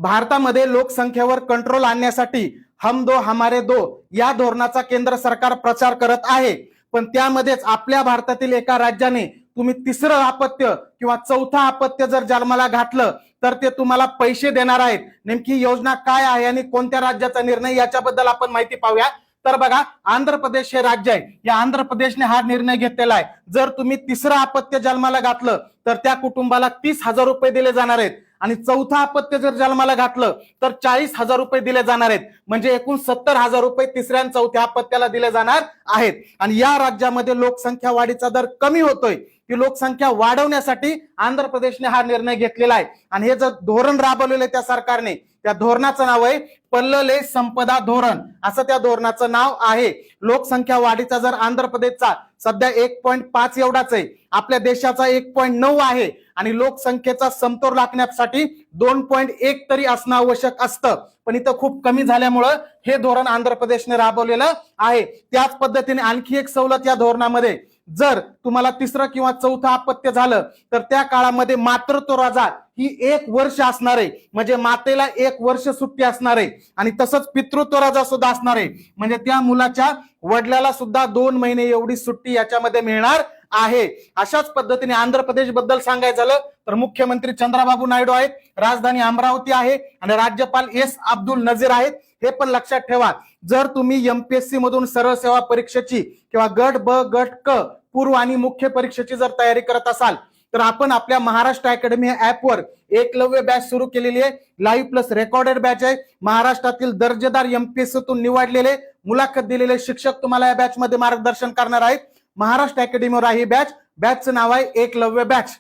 भारतामध्ये लोकसंख्येवर कंट्रोल आणण्यासाठी हम दो हमारे दो या धोरणाचा केंद्र सरकार प्रचार करत आहे, पण त्यामध्येच आपल्या भारतातील एका राज्याने तुम्ही तिसरं अपत्य किंवा चौथा अपत्य जर जन्माला घातलं तर ते तुम्हाला पैसे देणार आहेत। नेमकी योजना काय आहे आणि कोणत्या राज्याचा निर्णय याच्याबद्दल आपण माहिती पाहूया। तर बघा, आंध्र प्रदेश हे राज्य आहे, या आंध्र प्रदेशने हा निर्णय घेतलेला आहे, जर तुम्ही तिसरं अपत्य जन्माला घातलं तर त्या कुटुंबाला 30,000 रुपये दिले जाणार आहेत आणि चौथा अपत्य जर जन्माला घातलं तर 40,000 रुपये दिले जाणार आहेत, म्हणजे एकूण 70,000 रुपये तिसऱ्या आणि चौथ्या अपत्याला दिले जाणार आहेत। आणि या राज्यामध्ये लोकसंख्या वाढीचा दर कमी होतोय, की लोकसंख्या वाढवण्यासाठी आंध्र प्रदेशने हा निर्णय घेतलेला आहे। आणि हे जर धोरण राबवलेलं त्या सरकारने, त्या धोरणाचं नाव आहे पल्लले संपदा धोरण, असं त्या धोरणाचं नाव आहे। लोकसंख्या वाढीचा जर आंध्र प्रदेशचा सध्या 1.5 एवढाच आहे, आपल्या देशाचा 1.9 आहे आणि लोकसंख्येचा समतोल राखण्यासाठी 2.1 तरी असणं आवश्यक असतं, पण इथं खूप कमी झाल्यामुळं हे धोरण आंध्र प्रदेशने राबवलेलं आहे। त्याच पद्धतीने आणखी एक सवलत या धोरणामध्ये, जर तुम्हाला तिसरं किंवा चौथं अपत्य झालं तर त्या काळामध्ये मातृत्व रजा ही 1 वर्ष असणार आहे, म्हणजे मातेला 1 वर्ष सुट्टी असणार आहे आणि तसंच पितृत्व रजा सुद्धा असणार आहे, म्हणजे त्या मुलाच्या वडिलाला सुद्धा 2 महिने एवढी सुट्टी याच्यामध्ये मिळणार आहे। अशाच पद्धतीने आंध्र प्रदेश बद्दल सांगायचं झालं तर मुख्यमंत्री चंद्राबाबू नायडू आहेत, राजधानी अमरावती आहे आणि राज्यपाल एस अब्दुल नजीर आहेत। हे पण लक्षात ठेवा, जर तुम्ही एमपीएससी मधून सरळ सेवा परीक्षेची किंवा गट ब गट क पूर्व आणि मुख्य परीक्षेची जर तयारी करत असाल तर आपण आपल्या महाराष्ट्र अकॅडमी ऍपवर एकलव्य बॅच सुरू केलेली आहे। लाईव्ह प्लस रेकॉर्डेड बॅच आहे। महाराष्ट्रातील दर्जेदार एमपीएससीतून निवडलेले मुलाखत दिलेले शिक्षक तुम्हाला या बॅच मध्ये मार्गदर्शन करणार आहेत। महाराष्ट्र अकॅडमीवर आहे ही बॅच, बॅचचं नाव आहे एकलव्य बॅच।